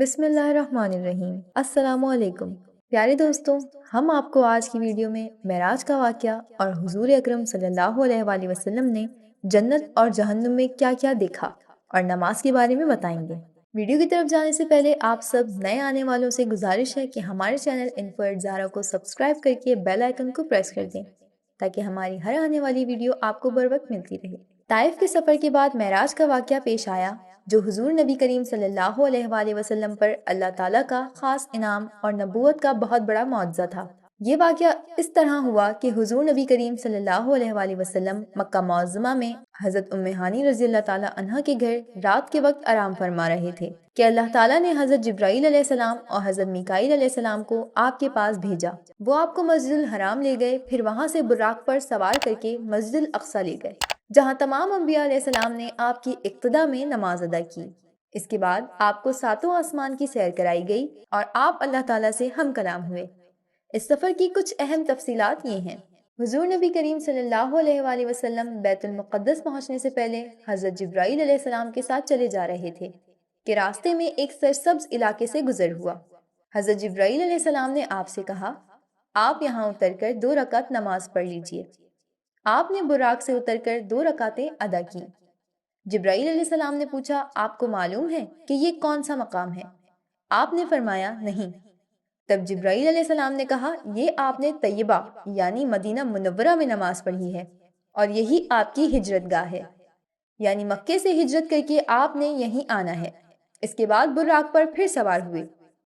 بسم اللہ الرحمن الرحیم۔ السلام علیکم پیارے دوستوں، ہم آپ کو آج کی ویڈیو میں معراج کا واقعہ اور حضور اکرم صلی اللہ علیہ وآلہ وسلم نے جنت اور جہنم میں کیا کیا دیکھا اور نماز کے بارے میں بتائیں گے۔ ویڈیو کی طرف جانے سے پہلے آپ سب نئے آنے والوں سے گزارش ہے کہ ہمارے چینل info@zahra کو سبسکرائب کر کے بیل آئیکن کو پریس کر دیں تاکہ ہماری ہر آنے والی ویڈیو آپ کو بر وقت ملتی رہے۔ طائف کے سفر کے بعد معراج کا واقعہ پیش آیا جو حضور نبی کریم صلی اللہ علیہ وآلہ وسلم پر اللہ تعالیٰ کا خاص انعام اور نبوت کا بہت بڑا معجزہ تھا۔ یہ واقعہ اس طرح ہوا کہ حضور نبی کریم صلی اللہ علیہ وآلہ وسلم مکہ معظمہ میں حضرت ام ہانی رضی اللہ تعالیٰ عنہ کے گھر رات کے وقت آرام فرما رہے تھے کہ اللہ تعالیٰ نے حضرت جبرائیل علیہ السلام اور حضرت میکائیل علیہ السلام کو آپ کے پاس بھیجا۔ وہ آپ کو مسجد الحرام لے گئے، پھر وہاں سے براق پر سوار کر کے مسجد الاقصیٰ لے گئے جہاں تمام انبیاء علیہ السلام نے آپ کی اقتدا میں نماز ادا کی۔ اس کے بعد آپ کو ساتوں آسمان کی سیر کرائی گئی اور آپ اللہ تعالیٰ سے ہم کلام ہوئے۔ اس سفر کی کچھ اہم تفصیلات یہ ہیں۔ حضور نبی کریم صلی اللہ علیہ وآلہ وسلم بیت المقدس پہنچنے سے پہلے حضرت جبرائیل علیہ السلام کے ساتھ چلے جا رہے تھے کہ راستے میں ایک سرسبز علاقے سے گزر ہوا۔ حضرت جبرائیل علیہ السلام نے آپ سے کہا، آپ یہاں اتر کر 2 رکعت نماز پڑھ لیجئے۔ آپ نے براق سے اتر کر 2 رکعتیں ادا کی۔ جبرائیل علیہ السلام نے پوچھا، آپ کو معلوم ہے کہ یہ کون سا مقام ہے؟ آپ نے فرمایا نہیں۔ تب جبرائیل علیہ السلام نے کہا، یہ آپ نے طیبہ یعنی مدینہ منورہ میں نماز پڑھی ہے اور یہی آپ کی ہجرت گاہ ہے، یعنی مکے سے ہجرت کر کے آپ نے یہیں آنا ہے۔ اس کے بعد براق پر پھر سوار ہوئے۔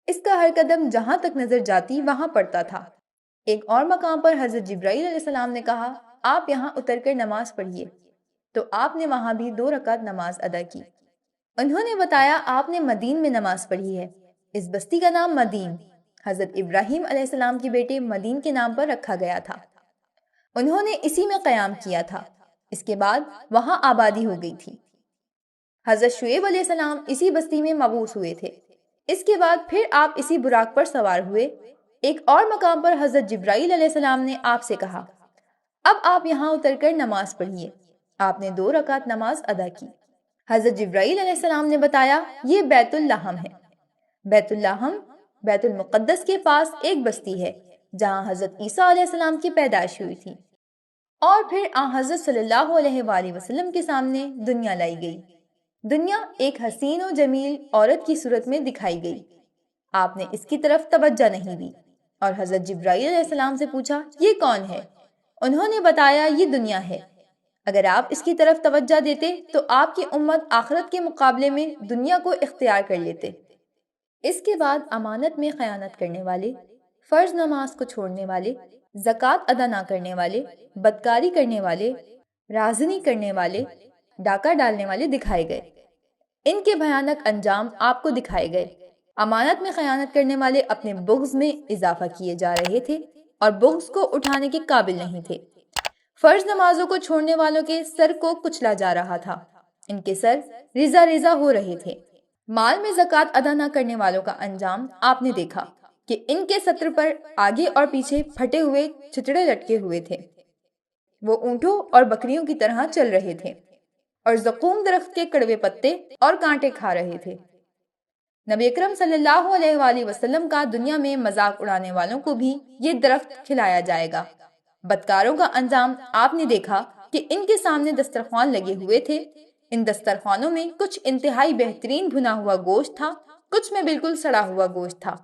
اس کا ہر قدم جہاں تک نظر جاتی وہاں پڑتا تھا۔ ایک اور مقام پر حضرت جبرائیل علیہ السلام نے کہا، آپ یہاں اتر کر نماز پڑھیے، تو آپ نے وہاں بھی 2 رکعت نماز ادا کی۔ انہوں نے بتایا آپ نے مدین میں نماز پڑھی ہے۔ اس بستی کا نام مدین حضرت ابراہیم علیہ السلام کے بیٹے مدین کے نام پر رکھا گیا تھا۔ انہوں نے اسی میں قیام کیا تھا۔ اس کے بعد وہاں آبادی ہو گئی تھی۔ حضرت شعیب علیہ السلام اسی بستی میں مبعوث ہوئے تھے۔ اس کے بعد پھر آپ اسی براق پر سوار ہوئے۔ ایک اور مقام پر حضرت جبرائیل علیہ السلام نے آپ سے کہا، اب آپ یہاں اتر کر نماز پڑھیے۔ آپ نے 2 رکعت نماز ادا کی۔ حضرت جبرائیل علیہ السلام نے بتایا، یہ بیت اللحم ہے۔ بیت اللحم بیت المقدس کے پاس ایک بستی ہے جہاں حضرت عیسیٰ علیہ السلام کی پیدائش ہوئی تھی، اور پھر حضرت صلی اللہ علیہ وآلہ وسلم کے سامنے دنیا لائی گئی۔ دنیا ایک حسین و جمیل عورت کی صورت میں دکھائی گئی۔ آپ نے اس کی طرف توجہ نہیں دی اور حضرت جبرائیل علیہ السلام سے پوچھا، یہ کون ہے؟ انہوں نے بتایا، یہ دنیا ہے۔ اگر آپ اس کی طرف توجہ دیتے تو آپ کی امت آخرت کے مقابلے میں دنیا کو اختیار کر لیتے۔ اس کے بعد امانت میں خیانت کرنے والے، فرض نماز کو چھوڑنے والے، زکوٰۃ ادا نہ کرنے والے، بدکاری کرنے والے، رازنی کرنے والے، ڈاکہ ڈالنے والے دکھائے گئے۔ ان کے بھیانک انجام آپ کو دکھائے گئے۔ امانت میں خیانت کرنے والے اپنے بغض میں اضافہ کیے جا رہے تھے اور بغض کو اٹھانے کے قابل نہیں تھے۔ فرض نمازوں کو چھوڑنے والوں کے سر کو کچلا جا رہا تھا۔ ان کے سر ریزہ ریزہ ہو رہے تھے۔ مال میں زکوٰۃ ادا نہ کرنے والوں کا انجام آپ نے دیکھا کہ ان کے سطر پر آگے اور پیچھے پھٹے ہوئے چھچڑے لٹکے ہوئے تھے۔ وہ اونٹوں اور بکریوں کی طرح چل رہے تھے اور زقوم درخت کے کڑوے پتے اور کانٹے کھا رہے تھے۔ نبی اکرم صلی اللہ علیہ وآلہ وسلم کا دنیا میں مذاق اڑانے والوں کو بھی یہ درخت کھلایا جائے گا۔ بدکاروں کا انجام آپ نے دیکھا کہ ان کے سامنے دسترخوان لگے ہوئے تھے۔ ان دسترخوانوں میں کچھ انتہائی بہترین بھنا ہوا گوشت تھا، کچھ میں بالکل سڑا ہوا گوشت تھا۔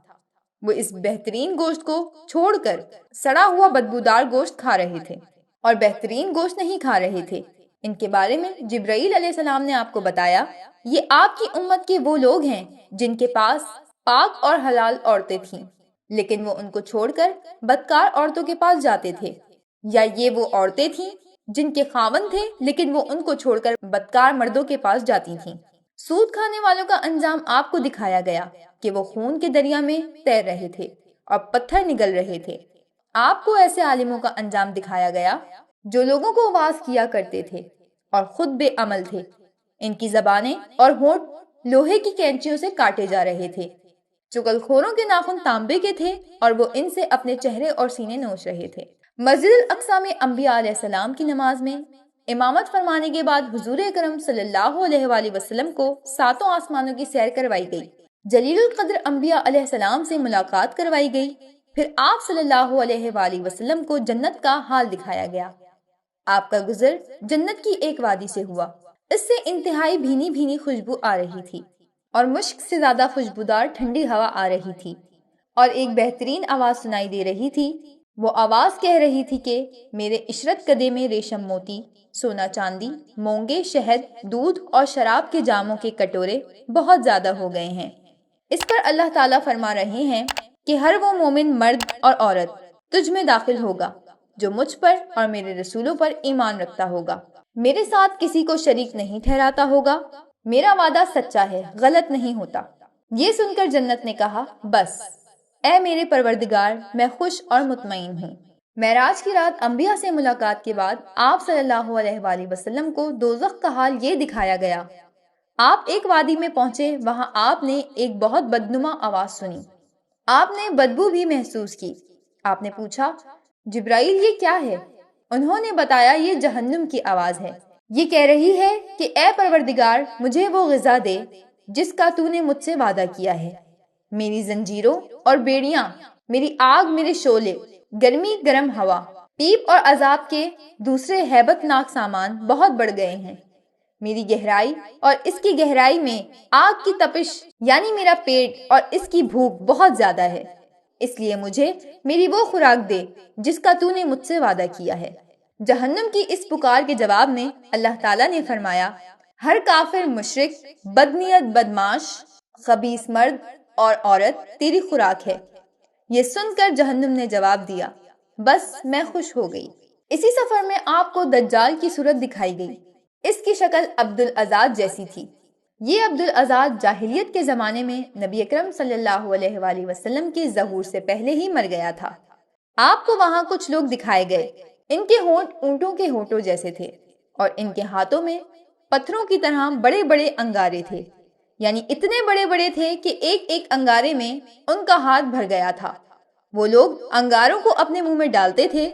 وہ اس بہترین گوشت کو چھوڑ کر سڑا ہوا بدبودار گوشت کھا رہے تھے اور بہترین گوشت نہیں کھا رہے تھے۔ ان کے بارے میں جبرائیل علیہ السلام نے آپ کو بتایا، یہ آپ کی امت کے وہ لوگ ہیں جن کے پاس پاک اور حلال عورتیں تھیں، لیکن وہ ان کو چھوڑ کر بدکار عورتوں کے پاس جاتے تھے، یا یہ وہ عورتیں تھیں جن کے خاوند تھے لیکن وہ ان کو چھوڑ کر بدکار مردوں کے پاس جاتی تھیں۔ سود کھانے والوں کا انجام آپ کو دکھایا گیا کہ وہ خون کے دریا میں تیر رہے تھے اور پتھر نگل رہے تھے۔ آپ کو ایسے عالموں کا انجام دکھایا گیا جو لوگوں کو واعظ کیا کرتے تھے اور خود بے عمل تھے۔ ان کی زبانیں اور ہونٹ لوہے کی کینچیوں سے کاٹے جا رہے تھے۔ چغل خوروں کے ناخن تانبے کے تھے اور وہ ان سے اپنے چہرے اور سینے نوچ رہے تھے۔ مسجد الاقصیٰ میں انبیاء علیہ السلام کی نماز میں امامت فرمانے کے بعد حضور اکرم صلی اللہ علیہ وآلہ وسلم کو 7 آسمانوں کی سیر کروائی گئی۔ جلیل القدر انبیاء علیہ السلام سے ملاقات کروائی گئی، پھر آپ صلی اللہ علیہ وآلہ وسلم کو جنت کا حال دکھایا گیا۔ آپ کا گزر جنت کی ایک وادی سے ہوا، اس سے انتہائی بھینی بھینی خوشبو آ رہی تھی اور مشک سے زیادہ خوشبودار ٹھنڈی ہوا آ رہی تھی، اور ایک بہترین آواز سنائی دے رہی تھی۔ وہ آواز کہہ رہی تھی کہ میرے عشرت کدے میں ریشم موتی، سونا چاندی، مونگے، شہد، دودھ اور شراب کے جاموں کے کٹورے بہت زیادہ ہو گئے ہیں۔ اس پر اللہ تعالیٰ فرما رہے ہیں کہ ہر وہ مومن مرد اور عورت تجھ میں داخل ہوگا جو مجھ پر اور میرے رسولوں پر ایمان رکھتا ہوگا، میرے ساتھ کسی کو شریک نہیں ٹھہراتا ہوگا، میرا وعدہ سچا ہے، غلط نہیں ہوتا۔ یہ سن کر جنت نے کہا، بس اے میرے پروردگار، میں خوش اور مطمئن ہوں۔ معراج کی رات انبیاء سے ملاقات کے بعد آپ صلی اللہ علیہ وآلہ وسلم کو دوزخ کا حال یہ دکھایا گیا۔ آپ ایک وادی میں پہنچے، وہاں آپ نے ایک بہت بدنما آواز سنی۔ آپ نے بدبو بھی محسوس کی۔ آپ نے پوچھا، جبرائیل یہ کیا ہے؟ انہوں نے بتایا، یہ جہنم کی آواز ہے، یہ کہہ رہی ہے کہ اے پروردگار، مجھے وہ غذا دے جس کا تو نے مجھ سے وعدہ کیا ہے۔ میری زنجیروں اور بیڑیاں، میری آگ، میرے شعلے، گرمی گرم ہوا، پیپ اور عذاب کے دوسرے ہیبت ناک سامان بہت بڑھ گئے ہیں۔ میری گہرائی اور اس کی گہرائی میں آگ کی تپش یعنی میرا پیٹ اور اس کی بھوک بہت زیادہ ہے، اس لیے مجھے میری وہ خوراک دے جس کا تو نے مجھ سے وعدہ کیا ہے۔ جہنم کی اس پکار کے جواب میں اللہ تعالیٰ نے فرمایا، ہر کافر، مشرک، بدنیت، بدماش، خبیث مرد اور عورت تیری خوراک ہے۔ یہ سن کر جہنم نے جواب دیا، بس میں خوش ہو گئی۔ اسی سفر میں آپ کو دجال کی صورت دکھائی گئی۔ اس کی شکل عبدالعزاد جیسی تھی۔ یہ عبدالعزاد جاہلیت کے زمانے میں نبی اکرم صلی اللہ علیہ وآلہ وسلم کے ظہور سے پہلے ہی مر گیا تھا۔ آپ کو وہاں کچھ لوگ دکھائے گئے، ان کے ہونٹ اونٹوں کے ہونٹوں جیسے تھے اور ان کے ہاتھوں میں پتھروں کی طرح بڑے بڑے انگارے تھے، یعنی اتنے بڑے بڑے تھے کہ ایک ایک انگارے میں ان کا ہاتھ بھر گیا تھا۔ وہ لوگ انگاروں کو اپنے منہ میں ڈالتے تھے۔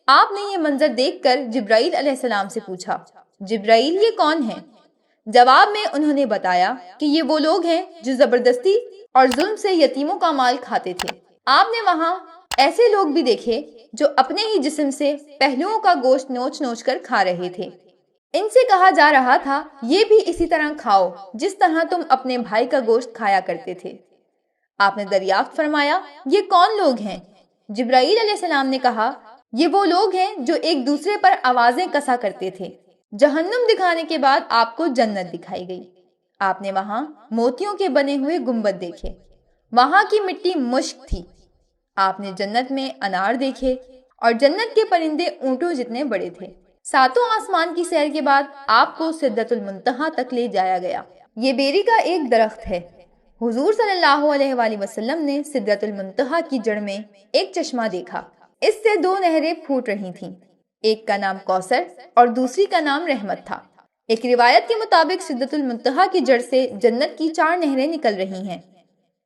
آپ نے یہ منظر دیکھ کر جبرائیل علیہ السلام سے پوچھا، جبرائیل یہ کون ہیں؟ جواب میں انہوں نے بتایا کہ یہ وہ لوگ ہیں جو زبردستی اور ظلم سے یتیموں کا مال کھاتے تھے۔ آپ نے وہاں ایسے لوگ بھی دیکھے جو اپنے ہی جسم سے پہلوؤں کا گوشت نوچ نوچ کر کھا رہے تھے۔ ان سے کہا جا رہا تھا، یہ بھی اسی طرح کھاؤ جس طرح تم اپنے بھائی کا گوشت کھایا کرتے تھے۔ آپ نے دریافت فرمایا، یہ کون لوگ ہیں؟ جبرائیل علیہ السلام نے کہا، یہ وہ لوگ ہیں جو ایک دوسرے پر آوازیں کسا کرتے تھے۔ جہنم دکھانے کے بعد آپ کو جنت دکھائی گئی۔ آپ نے وہاں موتیوں کے بنے ہوئے گنبد دیکھے، وہاں کی مٹی مشک تھی۔ آپ نے جنت میں انار دیکھے اور جنت کے پرندے اونٹوں جتنے بڑے تھے۔ ساتوں آسمان کی سیر کے بعد آپ کو سدرۃ المنتہا تک لے جایا گیا۔ یہ بیری کا ایک درخت ہے۔ حضور صلی اللہ علیہ وآلہ وسلم نے سدرۃ المنتہا کی جڑ میں ایک چشمہ دیکھا، اس سے دو نہریں پھوٹ رہی تھیں، ایک کا نام کوثر اور دوسری کا نام رحمت تھا۔ ایک روایت کے مطابق سدرۃ المنتہا کی جڑ سے جنت کی 4 نہریں نکل رہی ہیں۔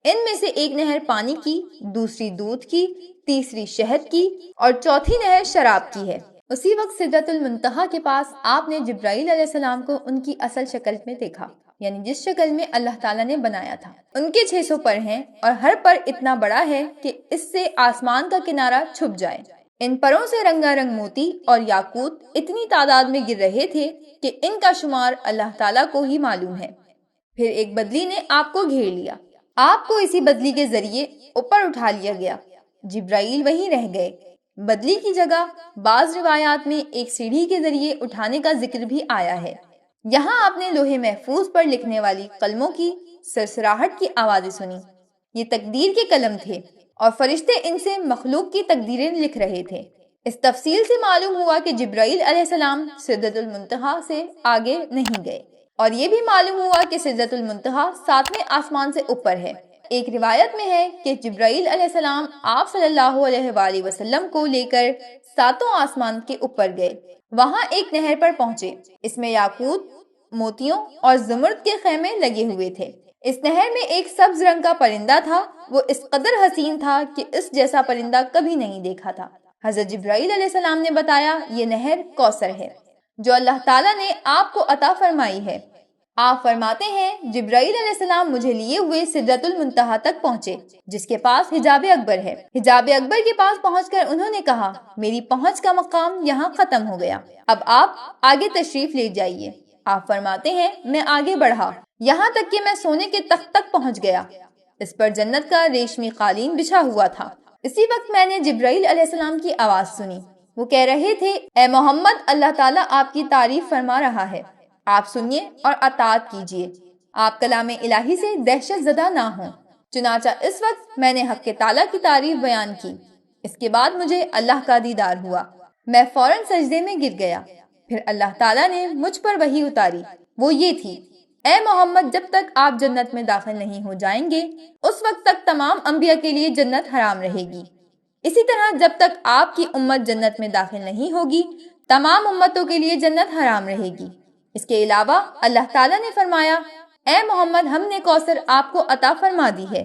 ان میں سے ایک نہر پانی کی، دوسری دودھ کی، تیسری شہد کی اور چوتھی نہر شراب کی ہے۔ اسی وقت سدرۃ المنتہا کے پاس آپ نے جبرائیل علیہ السلام کو ان کی اصل شکل میں دیکھا، یعنی جس شکل میں اللہ تعالیٰ نے بنایا تھا۔ ان کے 600 پر ہیں اور ہر پر اتنا بڑا ہے کہ اس سے آسمان کا کنارہ چھپ جائے۔ ان پروں سے رنگا رنگ موتی اور یاقوت اتنی تعداد میں گر رہے تھے کہ ان کا شمار اللہ تعالیٰ کو ہی معلوم ہے۔ پھر ایک بدلی نے آپ کو گھیر لیا، آپ کو اسی بدلی کے ذریعے اوپر اٹھا لیا گیا۔ جبرائیل وہیں رہ گئے۔ بدلی کی جگہ بعض روایات میں ایک سیڑھی کے ذریعے اٹھانے کا ذکر بھی آیا ہے۔ یہاں آپ نے لوہے محفوظ پر لکھنے والی قلموں کی سرسراہٹ کی آوازیں سنی۔ یہ تقدیر کے قلم تھے اور فرشتے ان سے مخلوق کی تقدیریں لکھ رہے تھے۔ اس تفصیل سے معلوم ہوا کہ جبرائیل علیہ السلام سدرۃ المنتہا سے آگے نہیں گئے، اور یہ بھی معلوم ہوا کہ سدرۃ المنتہا 7ویں آسمان سے اوپر ہے۔ ایک روایت میں ہے کہ جبرائیل علیہ السلام آپ صلی اللہ علیہ وآلہ وسلم کو لے کر 7 آسمان کے اوپر گئے، وہاں ایک نہر پر پہنچے، اس میں یاقوت، موتیوں اور زمرد کے خیمے لگے ہوئے تھے۔ اس نہر میں ایک سبز رنگ کا پرندہ تھا، وہ اس قدر حسین تھا کہ اس جیسا پرندہ کبھی نہیں دیکھا تھا۔ حضرت جبرائیل علیہ السلام نے بتایا، یہ نہر کوثر ہے جو اللہ تعالیٰ نے آپ کو عطا فرمائی ہے۔ آپ فرماتے ہیں جبرائیل علیہ السلام مجھے لیے ہوئے سدرۃ المنتہا تک پہنچے جس کے پاس حجاب اکبر ہے۔ حجاب اکبر کے پاس پہنچ کر انہوں نے کہا میری پہنچ کا مقام یہاں ختم ہو گیا، اب آپ آگے تشریف لے جائیے۔ آپ فرماتے ہیں میں آگے بڑھا یہاں تک کہ میں سونے کے تخت تک پہنچ گیا، اس پر جنت کا ریشمی قالین بچھا ہوا تھا۔ اسی وقت میں نے جبرائیل علیہ السلام کی آواز سنی، وہ کہہ رہے تھے اے محمد اللہ تعالیٰ آپ کی تعریف فرما رہا ہے، آپ سنیے اور اطاعت کیجیے، آپ کلام الہی سے دہشت زدہ نہ ہوں۔ چنانچہ اس وقت میں نے حق تعالیٰ کی تعریف بیان کی، اس کے بعد مجھے اللہ کا دیدار ہوا، میں فوراً سجدے میں گر گیا، پھر اللہ تعالیٰ نے مجھ پر وحی اتاری، وہ یہ تھی اے محمد جب تک آپ جنت میں داخل نہیں ہو جائیں گے اس وقت تک تمام انبیاء کے لیے جنت حرام رہے گی، اسی طرح جب تک آپ کی امت جنت میں داخل نہیں ہوگی تمام امتوں کے لیے جنت حرام رہے گی۔ اس کے علاوہ اللہ تعالیٰ نے فرمایا اے محمد ہم نے کوثر آپ کو عطا فرما دی ہے،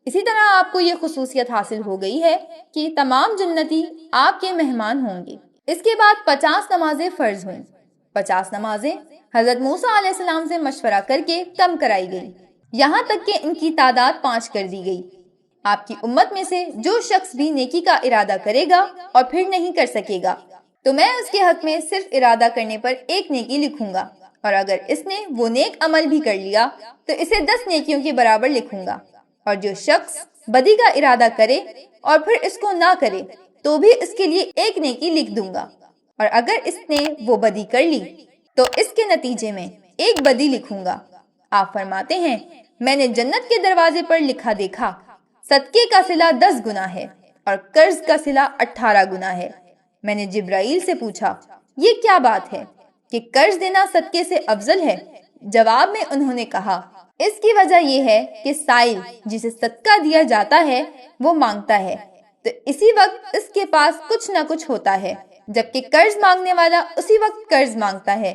اسی طرح آپ کو یہ خصوصیت حاصل ہو گئی ہے کہ تمام جنتی آپ کے مہمان ہوں گے۔ اس کے بعد 50 نمازیں فرض ہوئیں۔ 50 نمازیں حضرت موسیٰ علیہ السلام سے مشورہ کر کے کم کرائی گئی، یہاں تک کہ ان کی تعداد 5 کر دی گئی۔ آپ کی امت میں سے جو شخص بھی نیکی کا ارادہ کرے گا اور پھر نہیں کر سکے گا تو میں اس کے حق میں صرف ارادہ کرنے پر 1 نیکی لکھوں گا، اور اگر اس نے وہ نیک عمل بھی کر لیا تو اسے 10 نیکیوں کے برابر لکھوں گا، اور جو شخص بدی کا ارادہ کرے اور پھر اس کو نہ کرے تو بھی اس کے لیے 1 نیکی لکھ دوں گا، اور اگر اس نے وہ بدی کر لی تو اس کے نتیجے میں 1 بدی لکھوں گا۔ آپ فرماتے ہیں میں نے جنت کے دروازے پر لکھا دیکھا صدقے کا صلہ 10 گنا ہے اور قرض کا صلہ 18 گنا ہے۔ میں نے جبرائیل سے پوچھا یہ کیا بات ہے کہ قرض دینا صدقے سے افضل ہے؟ جواب میں انہوں نے کہا اس کی وجہ یہ ہے کہ سائل جسے صدقہ دیا جاتا ہے وہ مانگتا ہے تو اسی وقت اس کے پاس کچھ نہ کچھ ہوتا ہے، جبکہ قرض مانگنے والا اسی وقت قرض مانگتا ہے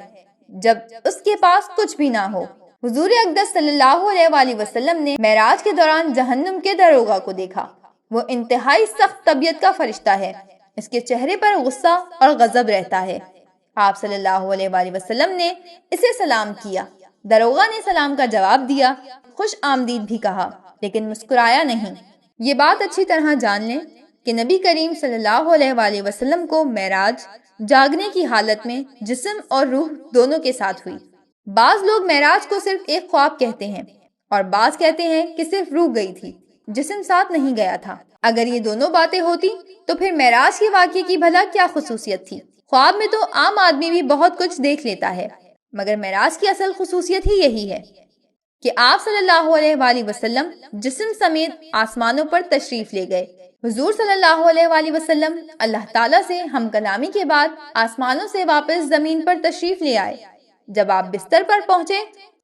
جب اس کے پاس کچھ بھی نہ ہو۔ حضور اقدس صلی اللہ علیہ وآلہ وسلم نے معراج کے دوران جہنم کے داروغہ کو دیکھا، وہ انتہائی سخت طبیعت کا فرشتہ ہے، اس کے چہرے پر غصہ اور غضب رہتا ہے۔ آپ صلی اللہ علیہ وآلہ وسلم نے اسے سلام کیا، داروغہ نے سلام کا جواب دیا، خوش آمدید بھی کہا لیکن مسکرایا نہیں۔ یہ بات اچھی طرح جان لیں کہ نبی کریم صلی اللہ علیہ وآلہ وسلم کو معراج جاگنے کی حالت میں جسم اور روح دونوں کے ساتھ ہوئی۔ بعض لوگ معراج کو صرف ایک خواب کہتے ہیں اور بعض کہتے ہیں کہ صرف روح گئی تھی، جسم ساتھ نہیں گیا تھا۔ اگر یہ دونوں باتیں ہوتی تو پھر معراج کے واقعے کی بھلا کیا خصوصیت تھی؟ خواب میں تو عام آدمی بھی بہت کچھ دیکھ لیتا ہے، مگر معراج کی اصل خصوصیت ہی یہی ہے کہ آپ صلی اللہ علیہ وآلہ وسلم جسم سمیت آسمانوں پر تشریف لے گئے۔ حضور صلی اللہ علیہ وآلہ وسلم اللہ تعالیٰ سے ہم کلامی کے بعد آسمانوں سے واپس زمین پر تشریف لے آئے۔ جب آپ بستر پر پہنچے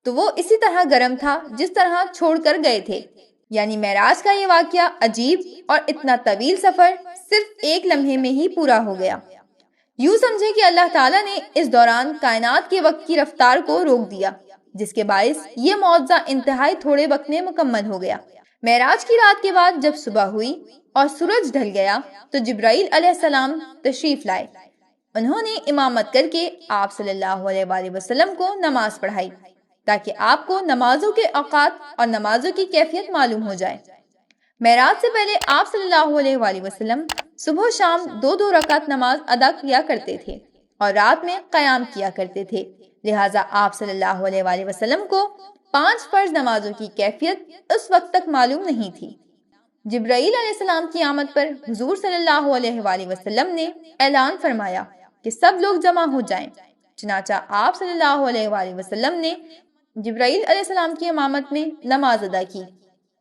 تو وہ اسی طرح گرم تھا جس طرح چھوڑ کر گئے تھے، یعنی معراج کا یہ واقعہ عجیب اور اتنا طویل سفر صرف 1 لمحے میں ہی پورا ہو گیا۔ یوں سمجھے کہ اللہ تعالیٰ نے اس دوران کائنات کے وقت کی رفتار کو روک دیا، جس کے باعث یہ معجزہ انتہائی تھوڑے وقت میں مکمل ہو گیا۔ معراج کی رات کے بعد جب صبح ہوئی اور سورج ڈھل گیا تو جبرائیل علیہ السلام تشریف لائے، انہوں نے امامت کر کے آپ صلی اللہ علیہ وآلہ وسلم کو نماز پڑھائی تاکہ آپ کو نمازوں کے اوقات اور نمازوں کی کیفیت معلوم ہو جائے۔ معراج سے پہلے آپ صلی اللہ علیہ وآلہ وسلم صبح و شام 2 رکعت نماز ادا کیا کرتے تھے اور رات میں قیام کیا کرتے تھے، لہٰذا آپ صلی اللہ علیہ وآلہ وسلم کو 5 فرض نمازوں کی کیفیت اس وقت تک معلوم نہیں تھی۔ جبرائیل علیہ السلام کی آمد پر حضور صلی اللہ علیہ وآلہ وسلم نے اعلان فرمایا کہ سب لوگ جمع ہو جائیں، چنانچہ آپ صلی اللہ علیہ وآلہ وسلم نے جبرائیل علیہ السلام کی امامت میں نماز ادا کی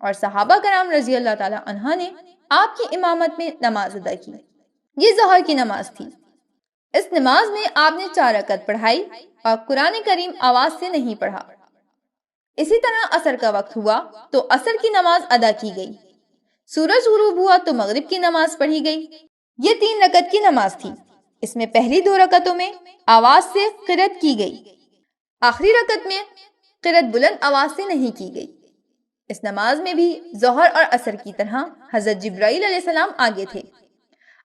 اور صحابہ کرام رضی اللہ تعالیٰ عنہ نے آپ کی امامت میں نماز ادا کی۔ یہ ظہر کی نماز تھی۔ اس نماز میں آپ نے 4 رکعت پڑھائی اور قرآن کریم آواز سے نہیں پڑھا۔ اسی طرح عصر کا وقت ہوا تو عصر کی نماز ادا کی گئی، سورج غروب ہوا تو مغرب کی نماز پڑھی گئی۔ یہ 3 رکعت کی نماز تھی، اس میں پہلی 2 رکعتوں میں آواز سے قرأت کی گئی، آخری رکعت میں قرأت بلند آواز سے نہیں کی گئی۔ اس نماز میں بھی ظہر اور عصر کی طرح حضرت جبرائیل علیہ السلام آگے تھے،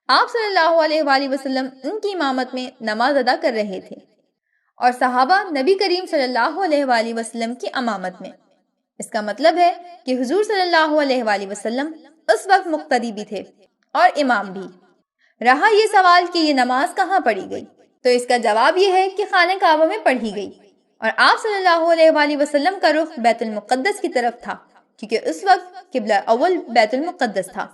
آپ صلی اللہ علیہ وآلہ وسلم ان کی امامت میں نماز ادا کر رہے تھے۔ اور صحابہ نبی کریم صلی اللہ علیہ وآلہ وسلم کی امامت میں۔ اس کا مطلب ہے کہ حضور صلی اللہ علیہ وآلہ وسلم اس وقت مقتدی بھی تھے اور امام بھی۔ رہا یہ سوال کہ یہ نماز کہاں پڑھی گئی، تو اس کا جواب یہ ہے کہ خانہ کعبہ میں پڑھی گئی، اور آپ صلی اللہ علیہ وآلہ وسلم کا رخ بیت المقدس کی طرف تھا، کیونکہ اس وقت قبلہ اول بیت المقدس تھا۔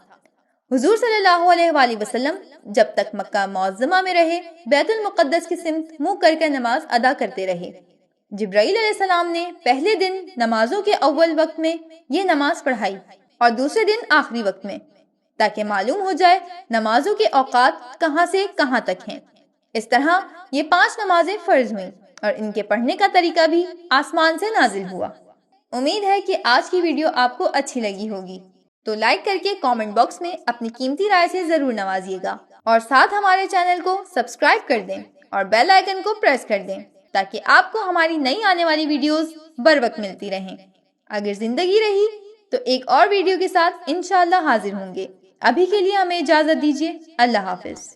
حضور صلی اللہ علیہ وآلہ وسلم جب تک مکہ معظمہ میں رہے بیت المقدس کی سمت منہ کر کے نماز ادا کرتے رہے۔ جبرائیل علیہ السلام نے پہلے دن نمازوں کے اول وقت میں یہ نماز پڑھائی اور دوسرے دن آخری وقت میں، تاکہ معلوم ہو جائے نمازوں کے اوقات کہاں سے کہاں تک ہیں۔ اس طرح یہ 5 نمازیں فرض ہوئیں اور ان کے پڑھنے کا طریقہ بھی آسمان سے نازل ہوا۔ امید ہے کہ آج کی ویڈیو آپ کو اچھی لگی ہوگی، تو لائک کر کے کامنٹ باکس میں اپنی قیمتی رائے سے ضرور نوازیے گا، اور ساتھ ہمارے چینل کو سبسکرائب کر دیں اور بیل آئیکن کو پریس کر دیں تاکہ آپ کو ہماری نئی آنے والی ویڈیوز بر وقت ملتی رہیں۔ اگر زندگی رہی تو ایک اور ویڈیو کے ساتھ انشاءاللہ حاضر ہوں گے۔ ابھی کے لیے ہمیں اجازت دیجیے۔ اللہ حافظ۔